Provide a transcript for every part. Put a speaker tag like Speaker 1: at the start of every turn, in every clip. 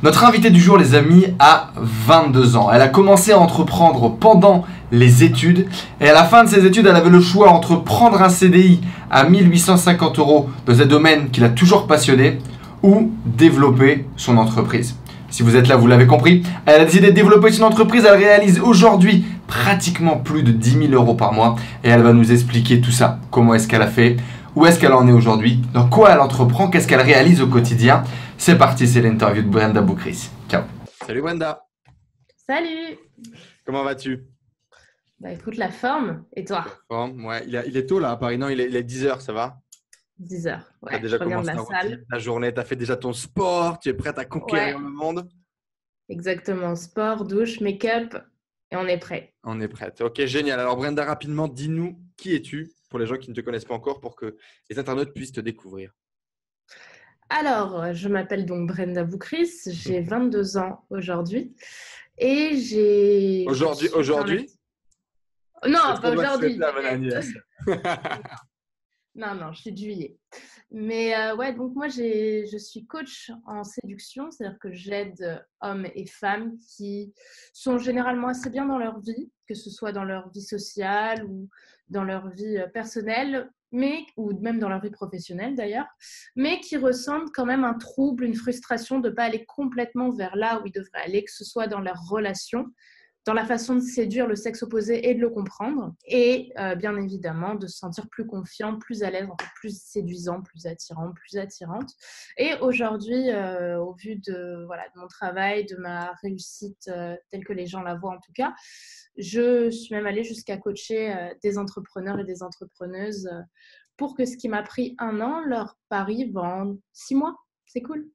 Speaker 1: Notre invitée du jour, les amis, a 22 ans. Elle a commencé à entreprendre pendant les études et à la fin de ses études, elle avait le choix entre prendre un CDI à 1850 € dans un domaine qui l'a toujours passionné ou développer son entreprise. Si vous êtes là, vous l'avez compris, elle a décidé de développer son entreprise. Elle réalise aujourd'hui pratiquement plus de 10 000 € par mois et elle va nous expliquer tout ça. Comment est-ce qu'elle a fait? Où est-ce qu'elle en est aujourd'hui? Dans quoi elle entreprend? Qu'est-ce qu'elle réalise au quotidien? C'est parti, c'est l'interview de Brenda Boukris. Ciao. Salut Brenda.
Speaker 2: Salut.
Speaker 1: Comment vas-tu?
Speaker 2: Bah écoute, la forme. Et toi?
Speaker 1: Ouais, il est tôt là à Paris. Non, il est 10 h, ça va?
Speaker 2: 10 h.
Speaker 1: Tu as
Speaker 2: Ouais, je
Speaker 1: déjà
Speaker 2: reviens de
Speaker 1: commencé
Speaker 2: la salle.
Speaker 1: ta journée, tu as fait déjà ton sport, tu es prête à
Speaker 2: Ouais,
Speaker 1: conquérir le monde?
Speaker 2: exactement. Sport, douche, make-up et on est prêt.
Speaker 1: On est prête. Ok, génial. Alors Brenda, rapidement, dis-nous qui es-tu pour les gens qui ne te connaissent pas encore pour que les internautes puissent te découvrir.
Speaker 2: Alors, je m'appelle donc Brenda Boukris, j'ai 22 ans aujourd'hui et j'ai… je suis un
Speaker 1: Aujourd'hui?
Speaker 2: actif… Non,
Speaker 1: Est-ce qu'on
Speaker 2: pas
Speaker 1: doit te
Speaker 2: aujourd'hui.
Speaker 1: souhaiter un bon anniversaire?
Speaker 2: Non, je suis de juillet. Mais ouais, donc moi, je suis coach en séduction, c'est-à-dire que j'aide hommes et femmes qui sont généralement assez bien dans leur vie, que ce soit dans leur vie sociale ou dans leur vie personnelle, ou même dans leur vie professionnelle d'ailleurs, mais qui ressentent quand même un trouble, une frustration de ne pas aller complètement vers là où ils devraient aller, que ce soit dans leurs relations, dans la façon de séduire le sexe opposé et de le comprendre. Et bien évidemment, de se sentir plus confiant, plus à l'aise, encore plus séduisant, plus attirant, plus attirante. Et aujourd'hui, au vu de mon travail, de ma réussite telle que les gens la voient en tout cas, je suis même allée jusqu'à coacher des entrepreneurs et des entrepreneuses pour que ce qui m'a pris 1 an leur arrive en 6 mois. C'est cool.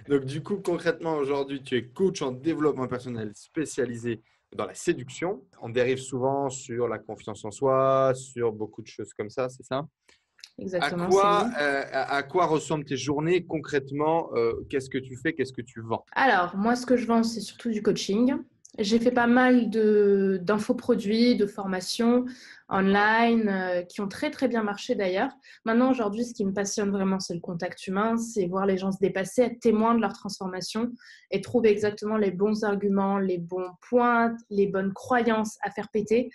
Speaker 1: Donc, du coup, concrètement, aujourd'hui, tu es coach en développement personnel spécialisé dans la séduction. On dérive souvent sur la confiance en soi, sur beaucoup de choses comme ça, c'est ça?
Speaker 2: Exactement, c'est nous.
Speaker 1: À quoi ressemblent tes journées concrètement? Qu'est-ce que tu fais? Qu'est-ce que tu vends?
Speaker 2: Alors, moi, ce que je vends, c'est surtout du coaching. J'ai fait pas mal d'infoproduits, de formations online qui ont très, très bien marché d'ailleurs. Maintenant, aujourd'hui, ce qui me passionne vraiment, c'est le contact humain, c'est voir les gens se dépasser, être témoins de leur transformation et trouver exactement les bons arguments, les bons points, les bonnes croyances à faire péter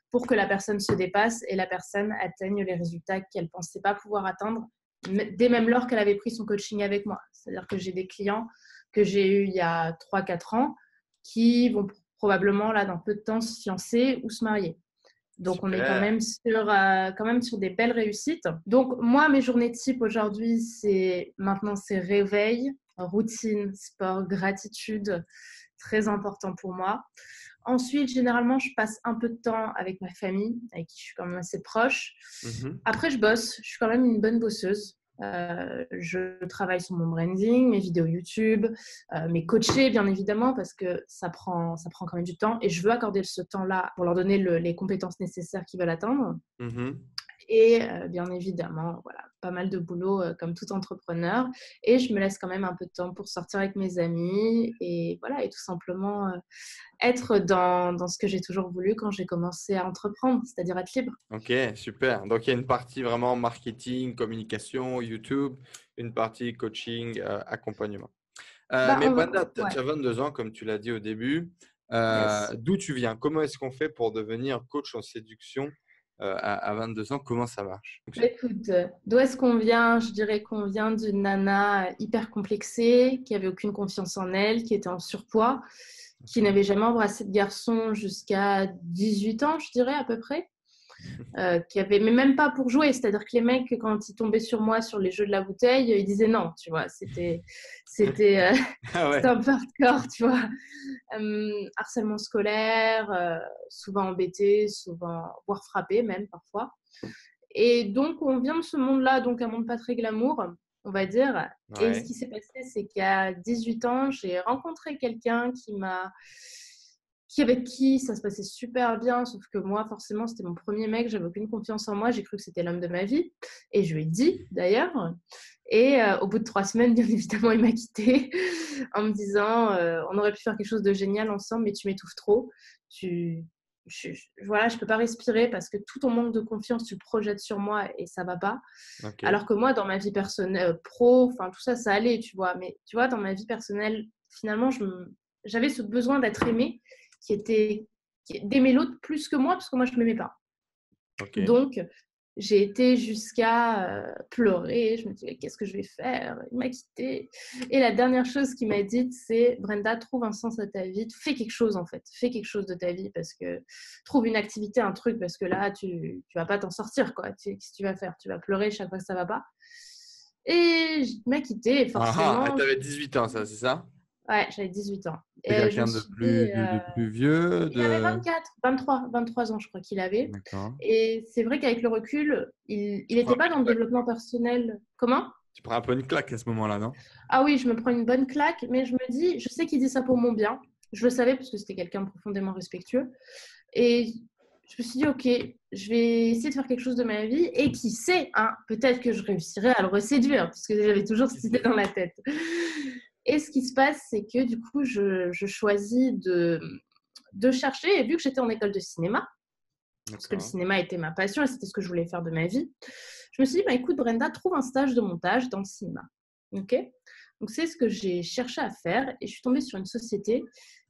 Speaker 2: pour que la personne se dépasse et la personne atteigne les résultats qu'elle ne pensait pas pouvoir atteindre, dès même lors qu'elle avait pris son coaching avec moi. C'est-à-dire que j'ai des clients que j'ai eu il y a 3-4 ans qui vont probablement, là, dans peu de temps, se fiancer ou se marier. Donc, on est
Speaker 1: Super.
Speaker 2: quand même sur des belles réussites. Donc, moi, mes journées type aujourd'hui, c'est réveil, routine, sport, gratitude, très important pour moi. Ensuite, généralement, je passe un peu de temps avec ma famille, avec qui je suis quand même assez proche.
Speaker 1: Mhm.
Speaker 2: Après, je bosse. Je suis quand même une bonne bosseuse. Je travaille sur mon branding, mes vidéos YouTube, mes coachés, bien évidemment, parce que ça prend quand même du temps. Et je veux accorder ce temps-là pour leur donner les compétences nécessaires qu'ils veulent atteindre.
Speaker 1: Mhm.
Speaker 2: Et bien évidemment, voilà, pas mal de boulot comme tout entrepreneur. Et je me laisse quand même un peu de temps pour sortir avec mes amis et voilà, et tout simplement être dans ce que j'ai toujours voulu quand j'ai commencé à entreprendre, c'est-à-dire être libre.
Speaker 1: Ok, super. Donc, il y a une partie vraiment marketing, communication, YouTube, une partie coaching, accompagnement. Mais Brenda, tu
Speaker 2: Ouais,
Speaker 1: as 22 ans, comme tu l'as dit au début.
Speaker 2: yes.
Speaker 1: D'où tu viens? Comment est-ce qu'on fait pour devenir coach en séduction à 22 ans? Comment ça marche?
Speaker 2: Bah, écoute, d'où est-ce qu'on vient? Je dirais qu'on vient d'une nana hyper complexée, qui avait aucune confiance en elle, qui était en surpoids, qui n'avait jamais embrassé de garçon jusqu'à 18 ans, je dirais à peu près. Mais même pas pour jouer, c'est-à-dire que les mecs, quand ils tombaient sur moi sur les jeux de la bouteille, ils disaient non, tu vois, c'était
Speaker 1: Ah
Speaker 2: c'était
Speaker 1: ouais.
Speaker 2: un peu hardcore, tu vois. Harcèlement scolaire, souvent embêté, souvent, voire frappé même parfois. Et donc, on vient de ce monde-là, donc un monde pas très glamour, on va dire. Et ce
Speaker 1: Ouais.
Speaker 2: qui s'est passé, c'est qu'à 18 ans, j'ai rencontré quelqu'un avec qui ça se passait super bien, sauf que moi, forcément, c'était mon premier mec, j'avais aucune confiance en moi, j'ai cru que c'était l'homme de ma vie. Et je lui ai dit, d'ailleurs. Et au bout de 3 semaines, bien évidemment, il m'a quittée en me disant on aurait pu faire quelque chose de génial ensemble, mais tu m'étouffes trop. voilà, je peux pas respirer parce que tout ton manque de confiance, tu le projettes sur moi et ça va pas.
Speaker 1: Ok.
Speaker 2: Alors que moi, dans ma vie personnelle, pro, enfin tout ça, ça allait, tu vois. Mais tu vois, dans ma vie personnelle, finalement, j'avais ce besoin d'être aimée d'aimer l'autre plus que moi parce que moi, je m'aimais pas.
Speaker 1: Ok.
Speaker 2: Donc, j'ai été jusqu'à pleurer. Je me disais, qu'est-ce que je vais faire? Il m'a quittée. Et la dernière chose qu'il m'a dite, c'est Brenda, trouve un sens à ta vie. Fais quelque chose, en fait. Fais quelque chose de ta vie parce que trouve une activité, un truc, parce que là, tu vas pas t'en sortir, quoi. Qu'est-ce que tu vas faire? Tu vas pleurer chaque fois que ça va pas. Et il m'a quittée, et
Speaker 1: Ah ah,
Speaker 2: forcément,
Speaker 1: t'avais 18 ans, ça, c'est ça?
Speaker 2: ouais, j'avais 18 ans.
Speaker 1: C'est
Speaker 2: Et je me
Speaker 1: quelqu'un de
Speaker 2: suis dit,
Speaker 1: plus vieux,
Speaker 2: il avait
Speaker 1: de…
Speaker 2: 24, 23 ans, je crois qu'il avait.
Speaker 1: D'accord.
Speaker 2: Et c'est vrai qu'avec le recul, il n'était pas dans le développement personnel. Comment?
Speaker 1: Tu prends un peu une claque à ce moment-là, non?
Speaker 2: Ah oui, je me prends une bonne claque, mais je me dis, je sais qu'il dit ça pour mon bien. Je le savais parce que c'était quelqu'un de profondément respectueux. Et je me suis dit, ok, je vais essayer de faire quelque chose de ma vie. Et qui sait, hein, peut-être que je réussirai à le reséduire, parce que j'avais toujours cette idée dans la tête. Et ce qui se passe, c'est que du coup, je choisis de chercher. Et vu que j'étais en école de cinéma, parce que le
Speaker 1: D'accord.
Speaker 2: cinéma était ma passion et c'était ce que je voulais faire de ma vie, je me suis dit, bah, écoute, Brenda, trouve un stage de montage dans le cinéma. Ok. Donc, c'est ce que j'ai cherché à faire et je suis tombée sur une société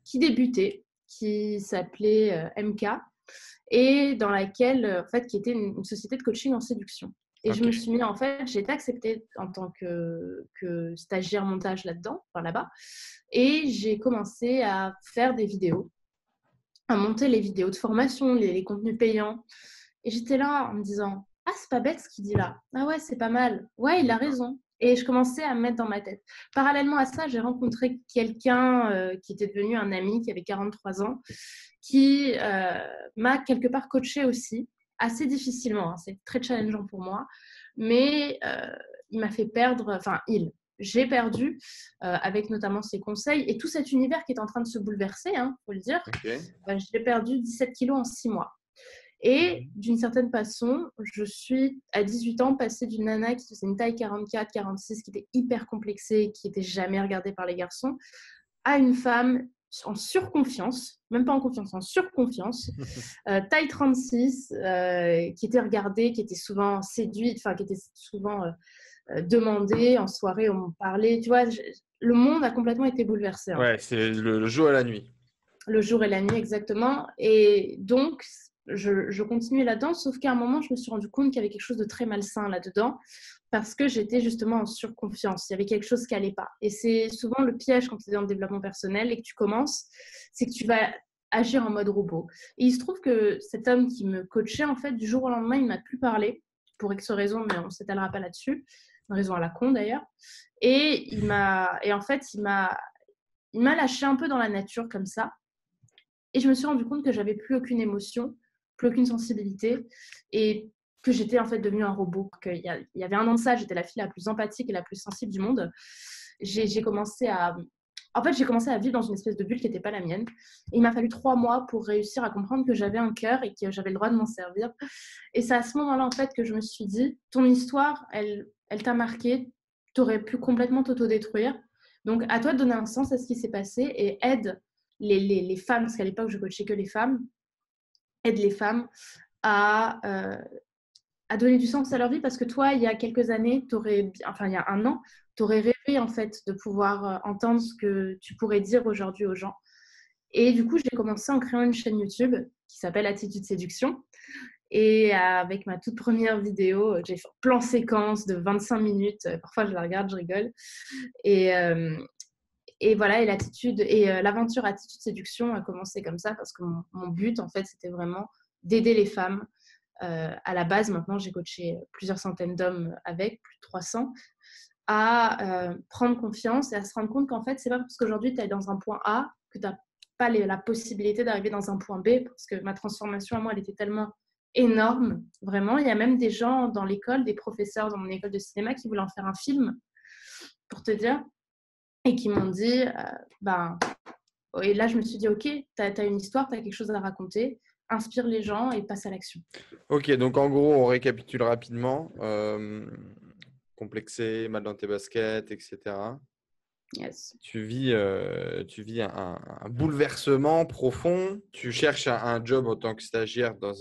Speaker 2: qui débutait, qui s'appelait MK et dans laquelle, en fait, qui était une société de coaching en séduction. Et je
Speaker 1: Ok.
Speaker 2: me suis mis, en fait, j'ai été acceptée en tant que stagiaire montage là-dedans, enfin là-bas. Et j'ai commencé à faire des vidéos, à monter les vidéos de formation, les contenus payants. Et j'étais là en me disant, ah, c'est pas bête ce qu'il dit là. Ah ouais, c'est pas mal. Ouais, il a
Speaker 1: D'accord.
Speaker 2: raison. Et je commençais à me mettre dans ma tête. Parallèlement à ça, j'ai rencontré quelqu'un qui était devenu un ami, qui avait 43 ans, qui m'a quelque part coaché aussi, assez difficilement. Hein. C'est très challengeant pour moi. Mais il m'a fait perdre, enfin, j'ai perdu avec notamment ses conseils et tout cet univers qui est en train de se bouleverser, il faut le dire.
Speaker 1: Ok.
Speaker 2: J'ai perdu 17 kilos en 6 mois. Et
Speaker 1: Mhm.
Speaker 2: d'une certaine façon, je suis à 18 ans passée d'une nana qui faisait une taille 44, 46, qui était hyper complexée, qui n'était jamais regardée par les garçons, à une femme en surconfiance, même pas en confiance, en surconfiance, taille 36, qui était regardée, qui était souvent séduite, enfin qui était souvent demandée en soirée, on m'en parlait. Tu vois, le monde a complètement été bouleversé en
Speaker 1: Ouais,
Speaker 2: fait.
Speaker 1: c'est le jour et la nuit.
Speaker 2: Le jour et la nuit exactement. Et donc, je continuais là-dedans, sauf qu'à un moment, je me suis rendu compte qu'il y avait quelque chose de très malsain là-dedans, parce que j'étais justement en surconfiance. Il y avait quelque chose qui n'allait pas. Et c'est souvent le piège quand tu es dans le développement personnel et que tu commences, c'est que tu vas agir en mode robot. Et il se trouve que cet homme qui me coachait, en fait, du jour au lendemain, il ne m'a plus parlé, pour X raisons, mais on ne s'étalera pas là-dessus, une raison à la con d'ailleurs. Et en fait, il m'a lâché un peu dans la nature comme ça. Et je me suis rendu compte que j'avais plus aucune émotion, plus aucune sensibilité et que j'étais en fait devenue un robot. Il y avait un an de ça, j'étais la fille la plus empathique et la plus sensible du monde. J'ai commencé à… En fait, j'ai commencé à vivre dans une espèce de bulle qui n'était pas la mienne. Et il m'a fallu 3 mois pour réussir à comprendre que j'avais un cœur et que j'avais le droit de m'en servir. Et c'est à ce moment-là, en fait, que je me suis dit, ton histoire, elle t'a marqué, tu aurais pu complètement t'autodétruire. Donc, à toi de donner un sens à ce qui s'est passé et aide les femmes, parce qu'à l'époque, je coachais que les femmes, aide les femmes à, à donner du sens à leur vie parce que toi, il y a quelques années, enfin il y a un an, tu aurais rêvé en fait de pouvoir entendre ce que tu pourrais dire aujourd'hui aux gens. Et du coup, j'ai commencé en créant une chaîne YouTube qui s'appelle Attitude Séduction. Et avec ma toute première vidéo, j'ai fait un plan séquence de 25 minutes. Parfois, je la regarde, je rigole. Et, et voilà, et l'aventure Attitude Séduction a commencé comme ça parce que mon but, en fait, c'était vraiment d'aider les femmes. À la base, maintenant, j'ai coaché plusieurs centaines d'hommes avec, plus de 300, à prendre confiance et à se rendre compte qu'en fait, c'est pas parce qu'aujourd'hui, tu es dans un point A que tu n'as pas la possibilité d'arriver dans un point B parce que ma transformation à moi, elle était tellement énorme, vraiment. Il y a même des gens dans l'école, des professeurs dans mon école de cinéma qui voulaient en faire un film, pour te dire, et qui m'ont dit, ben, et là, je me suis dit, OK, tu as une histoire, tu as quelque chose à raconter, inspire les gens et passe à l'action.
Speaker 1: Ok, donc en gros, on récapitule rapidement. Complexé, mal dans tes baskets, etc.
Speaker 2: Yes.
Speaker 1: Tu vis un bouleversement profond. Tu cherches un job en tant que stagiaire dans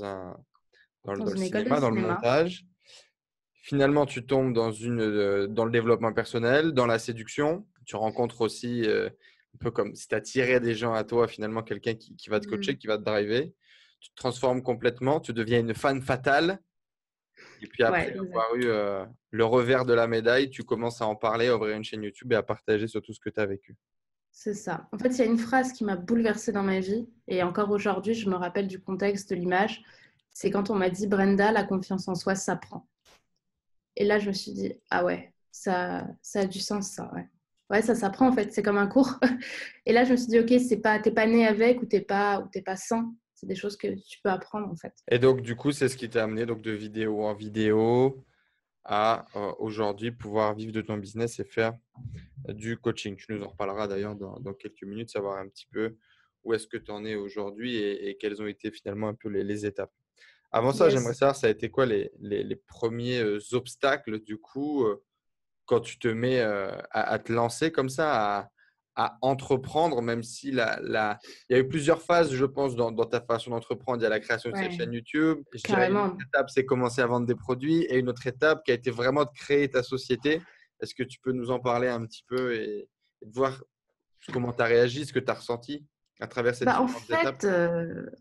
Speaker 2: Dans
Speaker 1: le
Speaker 2: une école de
Speaker 1: cinéma, dans le
Speaker 2: cinéma.
Speaker 1: montage. Finalement, tu tombes dans le développement personnel, dans la séduction. Tu rencontres aussi, un peu comme si tu attirais des gens à toi, finalement, quelqu'un qui va te coacher,
Speaker 2: Mm.
Speaker 1: qui va te driver. Tu te transformes complètement, tu deviens une fan fatale. Et puis après
Speaker 2: Ouais, exact.
Speaker 1: avoir eu le revers de la médaille, tu commences à en parler, à ouvrir une chaîne YouTube et à partager sur tout ce que tu as vécu.
Speaker 2: C'est ça. En fait, il y a une phrase qui m'a bouleversée dans ma vie, et encore aujourd'hui, je me rappelle du contexte de l'image. C'est quand on m'a dit, Brenda, la confiance en soi s'apprend. Et là, je me suis dit, ah ouais, ça a du sens, ça, ouais. Ouais, ça s'apprend en fait, c'est comme un cours. Et là, je me suis dit, ok, t'es pas né avec ou t'es pas sans. C'est des choses que tu peux apprendre en fait.
Speaker 1: Et donc, du coup, c'est ce qui t'a amené donc, de vidéo en vidéo à aujourd'hui pouvoir vivre de ton business et faire du coaching. Tu nous en reparleras d'ailleurs dans quelques minutes, savoir un petit peu où est-ce que tu en es aujourd'hui et quelles ont été finalement un peu les étapes. Avant ça, j'aimerais
Speaker 2: Yes.
Speaker 1: savoir, ça a été quoi les premiers obstacles du coup quand tu te mets à te lancer comme ça, à entreprendre, même si il y a eu plusieurs phases, je pense, dans ta façon d'entreprendre. Il y a la création de cette
Speaker 2: Ouais,
Speaker 1: chaîne YouTube. Je dirais une autre
Speaker 2: carrément.
Speaker 1: étape, c'est commencer à vendre des produits. Et une autre étape qui a été vraiment de créer ta société. Est-ce que tu peux nous en parler un petit peu et de voir comment tu as réagi, ce que tu as ressenti à travers ces
Speaker 2: Bah,
Speaker 1: différentes étapes?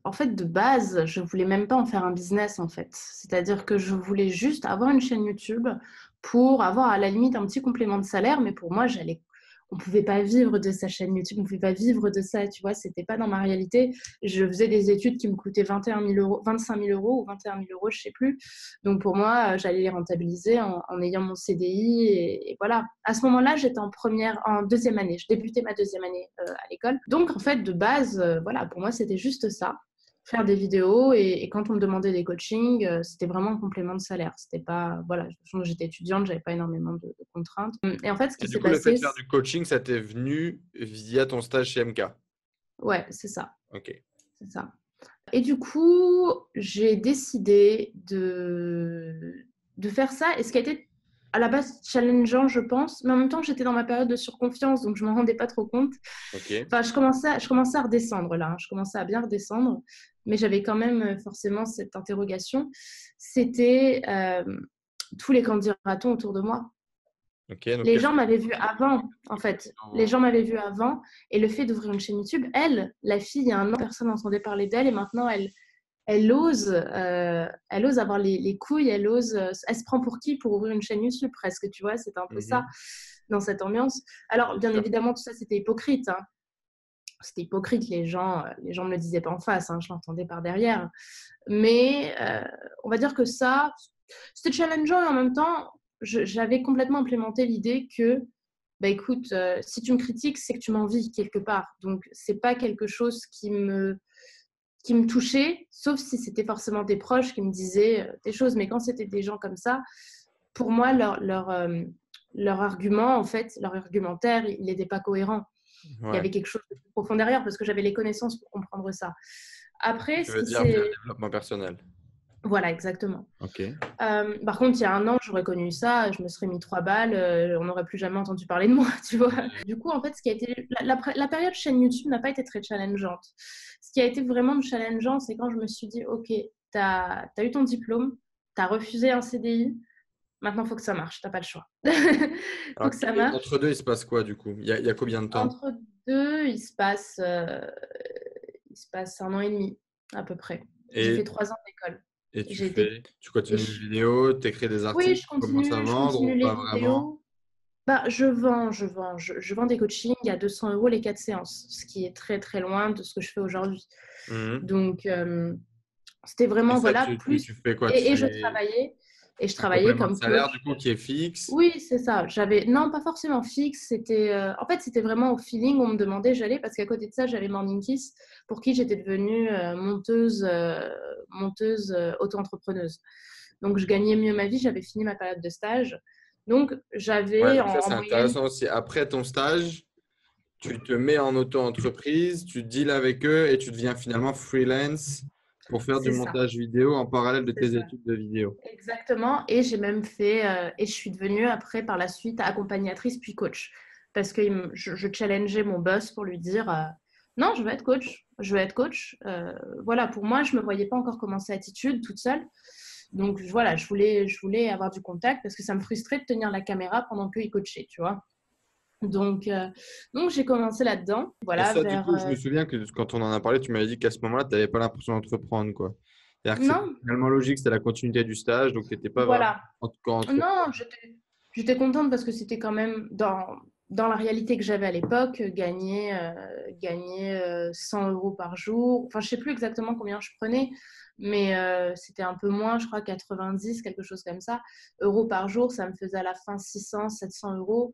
Speaker 2: en fait, de base, je voulais même pas en faire un business, en fait. C'est-à-dire que je voulais juste avoir une chaîne YouTube pour avoir à la limite un petit complément de salaire, mais pour moi, on pouvait pas vivre de sa chaîne YouTube, on pouvait pas vivre de ça, tu vois, c'était pas dans ma réalité. Je faisais des études qui me coûtaient 21 000 euros, 25 000 euros ou 21 000 euros, je sais plus. Donc pour moi, j'allais les rentabiliser en ayant mon CDI et voilà. À ce moment-là, j'étais en deuxième année. Je débutais ma deuxième année à l'école. Donc en fait, de base, voilà, pour moi, c'était juste ça, faire des vidéos et quand on me demandait des coachings, c'était vraiment un complément de salaire. C'était pas, voilà, j'étais étudiante, j'avais pas énormément de contraintes. Et en fait, ce
Speaker 1: Et
Speaker 2: qui
Speaker 1: du
Speaker 2: s'est
Speaker 1: coup, le fait
Speaker 2: passé,
Speaker 1: de faire du coaching, ça t'est venu via ton stage chez MK.
Speaker 2: ouais, c'est ça,
Speaker 1: Ok.
Speaker 2: c'est ça. Et du coup, j'ai décidé de faire ça. Et ce qui a été à la base challengeant, je pense, mais en même temps, j'étais dans ma période de surconfiance, donc je ne m'en rendais pas trop compte.
Speaker 1: Ok.
Speaker 2: Enfin, je commençais à redescendre là, hein. Je commençais à bien redescendre, mais j'avais quand même forcément cette interrogation. C'était tous les candidatons autour de moi.
Speaker 1: Ok. Donc,
Speaker 2: Les
Speaker 1: qu'est-ce
Speaker 2: gens
Speaker 1: que
Speaker 2: m'avaient vu avant, en fait. Les gens m'avaient vu avant. Et le fait d'ouvrir une chaîne YouTube, elle, la fille, il y a un an, personne n'entendait parler d'elle. Et maintenant, elle ose avoir les couilles, elle se prend pour qui pour ouvrir une chaîne YouTube presque, tu vois, c'était un peu ça
Speaker 1: Mhm.
Speaker 2: dans cette ambiance. Alors,
Speaker 1: Bien
Speaker 2: bien
Speaker 1: sûr.
Speaker 2: évidemment, tout ça, c'était hypocrite, hein. C'était hypocrite, les gens ne le disaient pas en face, hein, je l'entendais par derrière. Mais on va dire que ça, c'était challengeant et en même temps, j'avais complètement implémenté l'idée que, bah écoute, si tu me critiques, c'est que tu m'envies quelque part. Donc, c'est pas quelque chose qui me touchait, sauf si c'était forcément des proches qui me disaient des choses. Mais quand c'était des gens comme ça, pour moi, leur argument, en fait, leur argumentaire, il n'était pas cohérent. Il y
Speaker 1: Ouais.
Speaker 2: avait quelque chose de plus profond derrière parce que j'avais les connaissances pour comprendre ça. Après,
Speaker 1: Tu
Speaker 2: ce
Speaker 1: veux
Speaker 2: qui
Speaker 1: dire via le
Speaker 2: s'est...
Speaker 1: développement personnel.
Speaker 2: Voilà, exactement.
Speaker 1: Ok.
Speaker 2: Par contre, il y a un an, j'aurais connu ça, je me serais mis 3 balles, on n'aurait plus jamais entendu parler de moi, tu vois. Du coup, en fait, ce qui a été la période chaîne YouTube n'a pas été très challengeante. Ce qui a été vraiment challengeant, c'est quand je me suis dit, ok, t'as eu ton diplôme, t'as refusé un CDI, maintenant il faut que ça marche, t'as pas le choix. Faut
Speaker 1: Alors,
Speaker 2: que ça
Speaker 1: et
Speaker 2: marche.
Speaker 1: entre deux, il se passe quoi du coup? Il y a combien de temps?
Speaker 2: Entre deux, il se passe 1 an et demi à peu près. J'ai fait
Speaker 1: Et,
Speaker 2: 3 ans d'école.
Speaker 1: et tu
Speaker 2: J'ai été
Speaker 1: fais, tu
Speaker 2: et
Speaker 1: continues les
Speaker 2: je-
Speaker 1: vidéos, tu écris des
Speaker 2: Oui,
Speaker 1: articles, tu commences à
Speaker 2: je
Speaker 1: vendre
Speaker 2: continue
Speaker 1: ou
Speaker 2: les
Speaker 1: pas vraiment?
Speaker 2: vidéos. Bah, je vends des coachings à 200 euros les 4 séances, ce qui est très très loin de ce que je fais aujourd'hui.
Speaker 1: Mhm.
Speaker 2: Donc, c'était
Speaker 1: Et
Speaker 2: vraiment,
Speaker 1: ça,
Speaker 2: voilà,
Speaker 1: tu,
Speaker 2: plus.
Speaker 1: tu fais quoi? Tu
Speaker 2: Et
Speaker 1: fais
Speaker 2: je
Speaker 1: un
Speaker 2: travaillais
Speaker 1: complément de
Speaker 2: comme
Speaker 1: salaire du
Speaker 2: coach.
Speaker 1: coup qui est fixe?
Speaker 2: Oui, c'est ça. Non, pas forcément fixe. En fait, c'était vraiment au feeling. On me demandait, j'allais parce qu'à côté de ça, j'avais Morning Kiss, pour qui j'étais devenue monteuse auto-entrepreneuse. Donc, je gagnais mieux ma vie. J'avais fini ma période de stage. Donc,
Speaker 1: Ouais,
Speaker 2: j'avais
Speaker 1: donc ça
Speaker 2: en
Speaker 1: c'est
Speaker 2: moyenne.
Speaker 1: intéressant aussi. Après ton stage, tu te mets en auto-entreprise, tu deals avec eux et tu deviens finalement freelance pour faire du
Speaker 2: C'est ça.
Speaker 1: montage vidéo en parallèle de
Speaker 2: C'est
Speaker 1: tes
Speaker 2: ça.
Speaker 1: études de vidéo.
Speaker 2: Exactement. Et j'ai même fait, et je suis devenue après, par la suite, accompagnatrice puis coach. parce que je challengeais mon boss pour lui dire non, je veux être coach. Je veux être coach. Voilà, pour moi, je ne me voyais pas encore commencer Attitude toute seule. Donc voilà, je voulais avoir du contact parce que ça me frustrait de tenir la caméra pendant qu'il coachait, tu vois. Donc, j'ai commencé là-dedans.
Speaker 3: Et
Speaker 2: Voilà,
Speaker 3: ça, du
Speaker 2: vers.
Speaker 3: coup, je me souviens que quand on en a parlé, tu m'avais dit qu'à ce moment-là, tu n'avais pas l'impression d'entreprendre, quoi. C'est-à-dire que c'était
Speaker 2: Non,
Speaker 3: finalement logique, c'était la continuité du stage, donc tu n'étais pas vraiment
Speaker 2: voilà.
Speaker 3: en tout cas entre.
Speaker 2: Non, j'étais contente parce que c'était quand même dans la réalité que j'avais à l'époque, gagner 100 euros par jour. Enfin, je sais plus exactement combien je prenais, mais c'était un peu moins, je crois 90, quelque chose comme ça. Euros par jour, ça me faisait à la fin 600, 700 euros.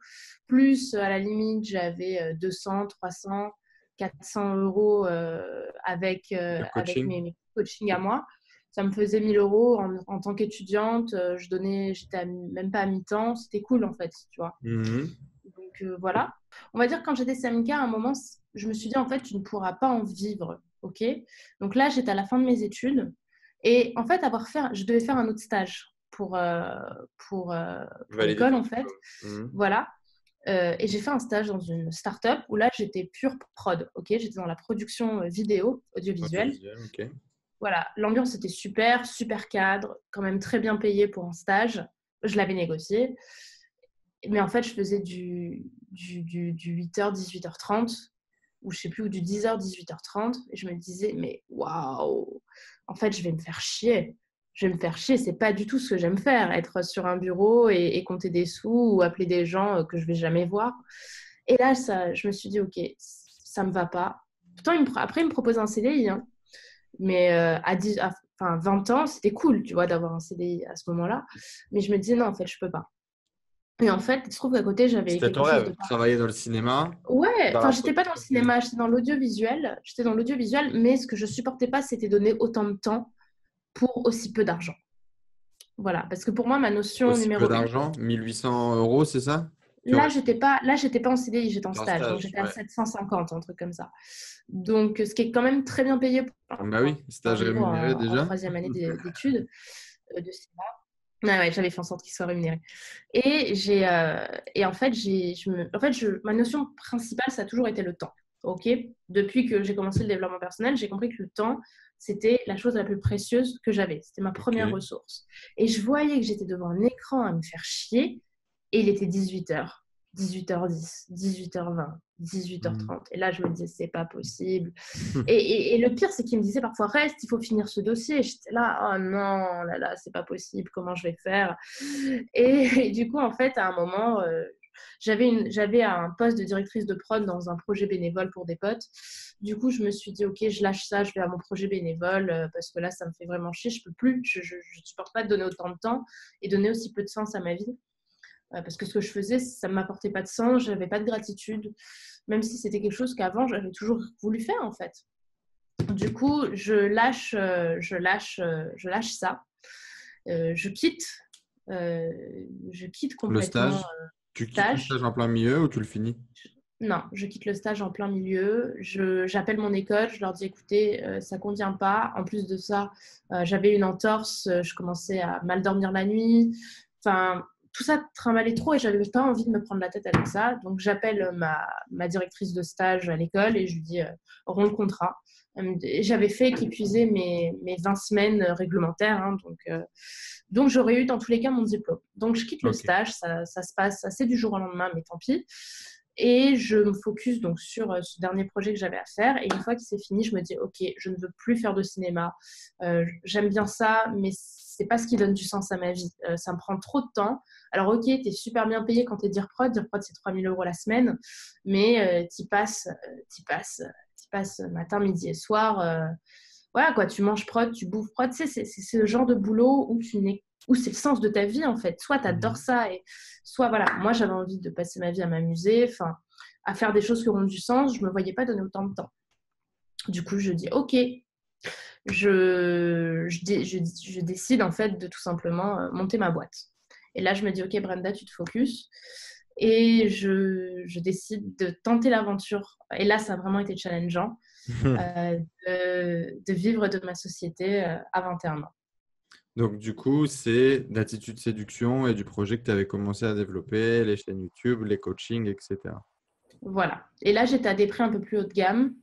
Speaker 2: Plus, à la limite, j'avais 200, 300, 400 euros
Speaker 3: Le
Speaker 2: avec
Speaker 3: coaching.
Speaker 2: mes coachings à moi. Ça me faisait 1000 euros en tant qu'étudiante. J'étais même pas à mi-temps. C'était cool en fait, tu vois.
Speaker 3: Mhm.
Speaker 2: Donc voilà. On va dire que quand j'étais SMK, à un moment, je me suis dit en fait, tu ne pourras pas en vivre. Ok. Donc là, j'étais à la fin de mes études. Et en fait, je devais faire un autre stage pour
Speaker 3: Valider
Speaker 2: l'école
Speaker 3: ton
Speaker 2: en fait.
Speaker 3: diplôme. Mhm.
Speaker 2: Voilà. Et j'ai fait un stage dans une start-up où là, j'étais pure prod. Ok. J'étais dans la production vidéo, audiovisuelle.
Speaker 3: Audiovisuel, ok.
Speaker 2: Voilà, l'ambiance était super, super cadre, quand même très bien payé pour un stage. Je l'avais négocié. Mais en fait, je faisais du 8h, 18h30, ou je sais plus, ou du 10h, 18h30. Et je me disais, mais waouh, en fait, je vais me faire chier. Je vais me faire chier. C'est pas du tout ce que j'aime faire, être sur un bureau et compter des sous ou appeler des gens que je vais jamais voir. Et là, je me suis dit, ok, ça me va pas. Pourtant, après, il me propose un CDI, hein. Mais enfin, 20 ans, c'était cool, tu vois, d'avoir un CDI à ce moment-là. Mais je me disais, non, en fait, je peux pas. Et en fait, il se trouve qu'à côté, j'avais
Speaker 3: C'était ton
Speaker 2: quelque chose
Speaker 3: rêve,
Speaker 2: de pas.
Speaker 3: travailler dans le cinéma,
Speaker 2: Ouais,
Speaker 3: dans
Speaker 2: enfin,
Speaker 3: la
Speaker 2: j'étais pas dans le
Speaker 3: production.
Speaker 2: cinéma, j'étais dans l'audiovisuel. J'étais dans l'audiovisuel, mais ce que je supportais pas, c'était donner autant de temps pour aussi peu d'argent. Voilà, parce que pour moi, ma notion
Speaker 3: Aussi peu
Speaker 2: numéro une,
Speaker 3: d'argent, 1 800 euros, c'est ça? Tu
Speaker 2: là,
Speaker 3: aurais
Speaker 2: j'étais pas en CDI, j'étais en
Speaker 3: en
Speaker 2: stage, donc
Speaker 3: stage,
Speaker 2: j'étais à
Speaker 3: ouais.
Speaker 2: 750, un truc comme ça. Donc, ce qui est quand même très bien payé pour
Speaker 3: Bah oui,
Speaker 2: un
Speaker 3: stage
Speaker 2: niveau
Speaker 3: rémunéré
Speaker 2: en
Speaker 3: déjà.
Speaker 2: troisième année d'études de cinéma. Ah ouais, j'avais fait en sorte qu'il soit rémunéré. Et en fait, ma notion principale, ça a toujours été le temps. Ok. Depuis que j'ai commencé le développement personnel, j'ai compris que le temps, c'était la chose la plus précieuse que j'avais. C'était ma première
Speaker 3: Ok.
Speaker 2: ressource. Et je voyais que j'étais devant un écran à me faire chier. Et il était 18h, 18h10, 18h20,
Speaker 3: Mhm.
Speaker 2: 18h30. Et là, je me disais, c'est pas possible. Et le pire, c'est qu'il me disait parfois, reste, il faut finir ce dossier. Et j'étais là, oh non, là, là, c'est pas possible, comment je vais faire? Et du coup, en fait, à un moment, j'avais un poste de directrice de prod dans un projet bénévole pour des potes. Du coup, je me suis dit, ok, je lâche ça, je vais à mon projet bénévole parce que là, ça me fait vraiment chier, je peux plus, je supporte pas de donner autant de temps et donner aussi peu de sens à ma vie. Parce que ce que je faisais, ça ne m'apportait pas de sens, j'avais pas de gratitude, même si c'était quelque chose qu'avant, j'avais toujours voulu faire, en fait. Du coup, je lâche ça. Je quitte, euh, je quitte
Speaker 3: Le
Speaker 2: complètement
Speaker 3: stage, tu
Speaker 2: le
Speaker 3: quittes le
Speaker 2: stage.
Speaker 3: stage en plein milieu ou tu le finis?
Speaker 2: Non, je quitte le stage en plein milieu. J'appelle mon école, je leur dis écoutez, ça ne convient pas. En plus de ça, j'avais une entorse, je commençais à mal dormir la nuit. Enfin, tout ça trimballait trop et j'avais pas envie de me prendre la tête avec ça. Donc, j'appelle ma directrice de stage à l'école et je lui dis romps le contrat. J'avais fait qu'épuiser mes 20 semaines réglementaires. Hein, donc, j'aurais eu dans tous les cas mon diplôme. Donc, je quitte le
Speaker 3: Ok.
Speaker 2: stage. Ça se passe assez du jour au lendemain, mais tant pis. Et je me focus donc sur ce dernier projet que j'avais à faire. Et une fois qu'il s'est fini, je me dis, OK, je ne veux plus faire de cinéma. J'aime bien ça, mais c'est pas ce qui donne du sens à ma vie. Ça me prend trop de temps. Alors, OK, tu es super bien payé quand tu es dire prod. Dire prod, c'est 3 000 euros la semaine. Mais t'y passes matin, midi et soir. Voilà, quoi, tu manges prod, tu bouffes prod. Tu sais, c'est ce genre de boulot où c'est le sens de ta vie, en fait. Soit tu adores
Speaker 3: Mhm.
Speaker 2: ça, et soit, voilà, moi, j'avais envie de passer ma vie à m'amuser, enfin, à faire des choses qui auront du sens. Je ne me voyais pas donner autant de temps. Du coup, je dis, OK, je décide, en fait, de tout simplement monter ma boîte. Et là, je me dis, OK, Brenda, tu te focuses. Et je décide de tenter l'aventure. Et là, ça a vraiment été challengeant de vivre de ma société à 21 ans.
Speaker 3: Donc, du coup, c'est d'attitude séduction et du projet que tu avais commencé à développer, les chaînes YouTube, les coachings, etc.
Speaker 2: Voilà. Et là, j'étais à des prix un peu plus haut de gamme,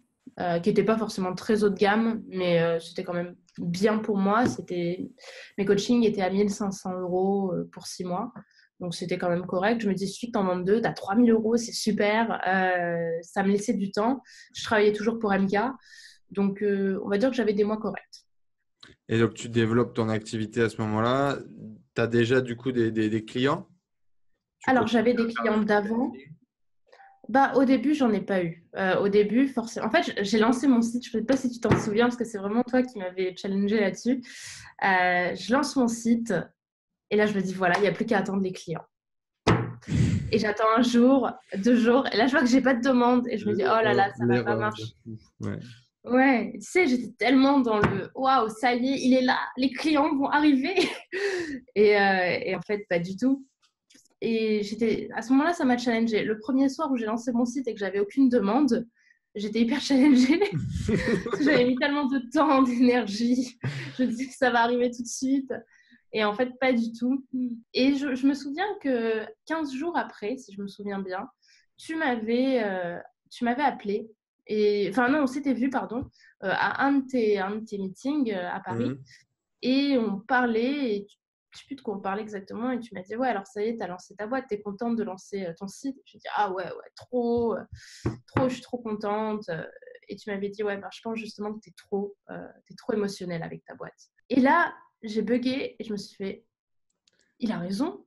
Speaker 2: qui n'étaient pas forcément très haut de gamme, mais c'était quand même bien pour moi. Mes coachings étaient à 1 500 € pour 6 mois. Donc, c'était quand même correct. Je me dis, suffit que tu en vendes 2, tu as 3 000 €, c'est super. Ça me laissait du temps. Je travaillais toujours pour MK. Donc, on va dire que j'avais des mois corrects.
Speaker 3: Et donc, tu développes ton activité à ce moment-là. Tu as déjà du coup des clients? Tu
Speaker 2: Alors,
Speaker 3: continues
Speaker 2: j'avais des
Speaker 3: à faire
Speaker 2: clients
Speaker 3: du
Speaker 2: d'avant.
Speaker 3: freelancing?
Speaker 2: Bah, au début, j'en ai pas eu. Au début, forcément. En fait, j'ai lancé mon site. Je ne sais pas si tu t'en souviens, parce que c'est vraiment toi qui m'avais challengé là-dessus. Je lance mon site et là, je me dis, voilà, il n'y a plus qu'à attendre les clients. Et j'attends un jour, 2 jours. Et là, je vois que j'ai pas de demande. Et je me dis, oh là là, ça va pas
Speaker 3: L'erreur de
Speaker 2: marcher.
Speaker 3: fou. Ouais.
Speaker 2: Ouais, tu sais, j'étais tellement dans le waouh, ça y est, il est là, les clients vont arriver. Et en fait, pas du tout. Et à ce moment-là, ça m'a challengée. Le premier soir où j'ai lancé mon site et que j'avais aucune demande, j'étais hyper challengée. Parce que j'avais mis tellement de temps, d'énergie. Je me disais que ça va arriver tout de suite. Et en fait, pas du tout. Et je me souviens que 15 jours après, si je me souviens bien, tu m'avais appelé. Enfin, non, on s'était vu, pardon, à un de tes meetings à Paris.
Speaker 3: Mhm.
Speaker 2: Et on parlait, et je ne sais plus de quoi on parlait exactement. Et tu m'as dit, ouais, alors ça y est, tu as lancé ta boîte, tu es contente de lancer ton site. Je dit, ah ouais, trop, trop, je suis trop contente. Et tu m'avais dit, ouais, bah, je pense justement que tu es trop émotionnelle avec ta boîte. Et là, j'ai bugué et je me suis fait, il a raison,